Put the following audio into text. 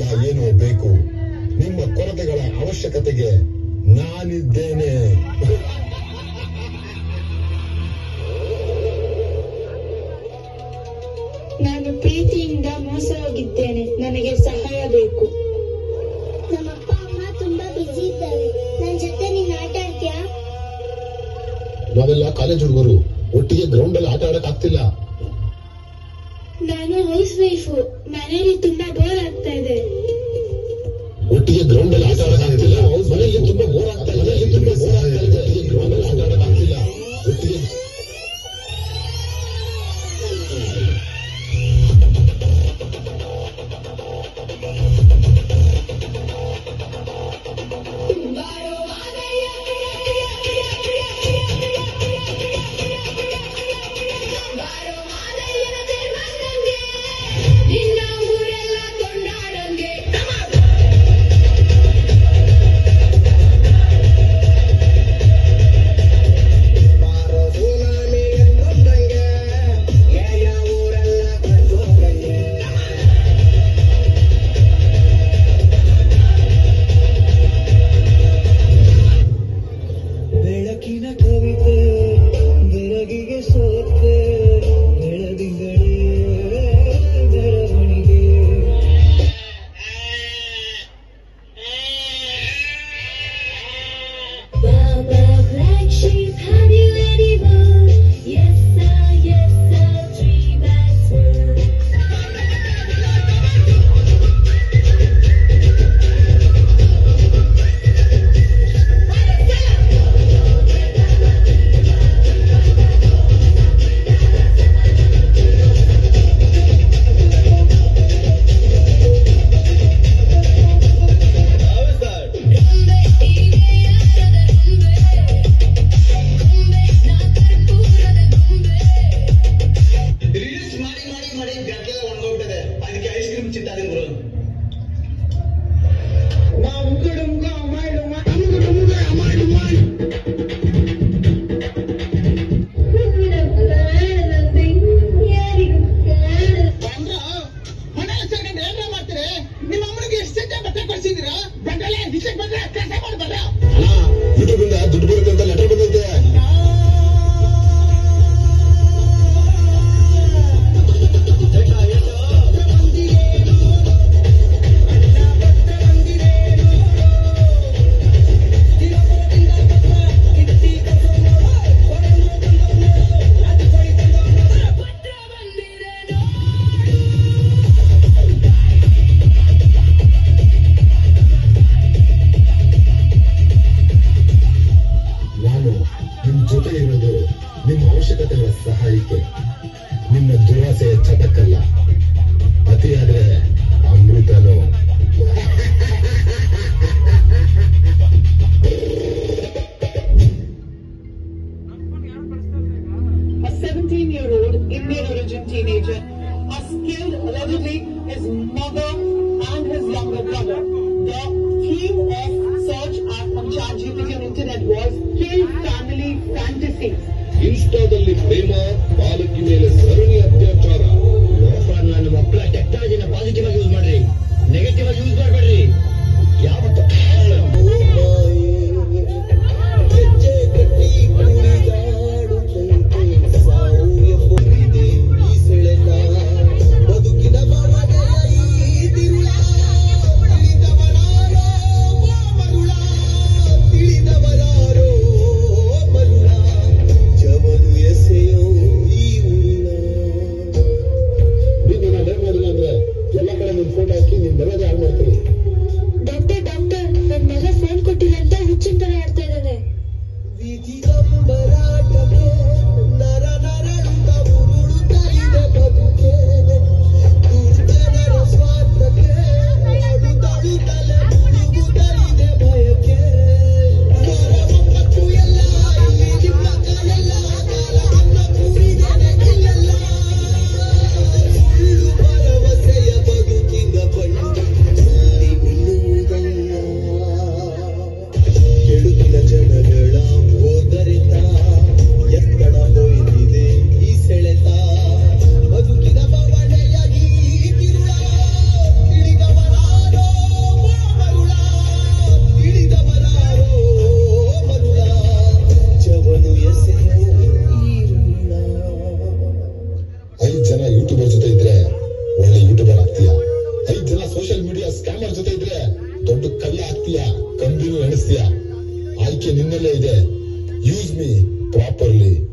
ಯಾರಿಗೆಲ್ಲ ಏನು ಬೇಕು, ನಿಮ್ಮ ಕೊರತೆಗಳ ಅವಶ್ಯಕತೆಗೆ ನಾನಿದ್ದೇನೆ. ನಾನು ಪ್ರೀತಿಯಿಂದ ಮೋಸ ಹೋಗಿದ್ದೇನೆ, ನನಗೆ ಸಹಾಯ ಬೇಕು. ನಮ್ಮಪ್ಪ ಅಮ್ಮ ತುಂಬಾ ಬಿಸಿ ಇದ್ದಾರೆ, ನನ್ ಜೊತೆ ನೀನ್ ಆಟ ಆಡ್ತೀಯಾ? ನಾವೆಲ್ಲ ಕಾಲೇಜ್ ಹುಡುಗರು, ಒಟ್ಟಿಗೆ ಗ್ರೌಂಡ್ ಅಲ್ಲಿ ಆಟ ಆಡಕ್ ಆಗ್ತಿಲ್ಲ. ನಾನು ಹೌಸ್ ವೈಫು, ಮನೇಲಿ ತುಂಬಾ ಬೋರ್ ಆಗ್ತಾ ಇದೆ. ಒಟ್ಟಿಗೆ ಗ್ರೌಂಡ್ ಅಲ್ಲಿ ಆಟ ಆಡಕ್ ಆಗ್ತಿಲ್ಲ. ಮನೆಯಲ್ಲಿ ತುಂಬಾ ಬೋರ್ ಆಗ್ತಾ ಇದೆ. ಒಟ್ಟಿಗೆ ಗ್ರೌಂಡ್ ಅಲ್ಲಿ ಆಟ ಆಡಕ್ ಆಗ್ತಿಲ್ಲ. ಒಟ್ಟಿಗೆ ಬೆಳಕಿನ ಕವಿತೆ ಬೆಳಗಿಗೆ ಸೋತೆ ಬೆಳದಿಂಗಳೇ ಬೆಳವಣಿಗೆ. Baba black sheep, have you any more? Yes sir, 3 by 2. Reels ಮಾಡಿ ಗಡ್ಗೆಲ್ಲ ಒಣಗೋಗ್ಬಿಟ್ಟಿದೆ, ಅದಕ್ಕೆ ಐಸ್ ಕ್ರೀಮ್ ಚಿಂತಾನೆ ಗುರು. ಮಾಡ್ತೀರಿ ನಿಮ್ಮ ಅಮ್ಮನಿಗೆ ಎಷ್ಟು ಬಟ್ಟೆ ಕೊಡ್ಸಿದ್ದೀರಾ? ಬಂಡಲೆ ದಿಶೆಗೆ ಬಂದ್ರೆ ಕೆಲಸ ಮಾಡ್ಬಾರ. ಯೂಟ್ಯೂಬ್ ಇಂದ ದುಡ್ಡು ಬರುತ್ತೆ ಅಂತ ಲೆಟರ್ ಬಂದೈತೆ. ನಾನು ನಿಮ್ ಜೊತೆ ಇರೋದು ನಿಮ್ಮ ಅವಶ್ಯಕತೆಗಳ ಸಹಾಯಕ್ಕೆ, ನಿಮ್ಮ ದುರಾಸೆಯ ಚಟಕ್ಕಲ್ಲ. ಅತಿಯಾದ್ರೆ ಅಮೃತನೋ. A 17-year-old Indian origin teenager has killed allegedly his mother and his younger brother. The theme of search on ChatGPT on internet was Kill Family Fantasies. ಇನ್ಸ್ಟಾದಲ್ಲಿ ಪ್ರೇಮ, ಬಾಲಕಿ ಮೇಲೆ ಸರಣಿ ಅತ್ಯಾಚಾರ. ನನ್ನ ಮಕ್ಕಳ ಟೆಕ್ನಾಲಜಿನ ಪಾಸಿಟಿವ್ ಆಗಿ ಯೂಸ್ ಮಾಡ್ರಿ, ನೆಗೆಟಿವ್ ಆಗಿ ಯೂಸ್ ಮಾಡಬೇಡ್ರಿ. ಯಾವತ್ತು ಹೆಜ್ಜೆ ಕಟ್ಟಿ ಕುಣಿದಾಡುತ್ತೈತೆ ಸಾವು ಎಂಬುದಿದೆ ಈ ಸೆಳೆತ. ಬದುಕಿನ ಬವಣೆಯ ಈ ತಿರುಳ ತಿಳಿದವರಾರೋ ಮರುಳ, ತಿಳಿದವರಾರೋ ಮರುಳ, ಜವನು ಎಸೆಯೋ ಈ ಉರುಳ. ನಿನ್ನಲ್ಲೇ ಇದೆ. Use me properly.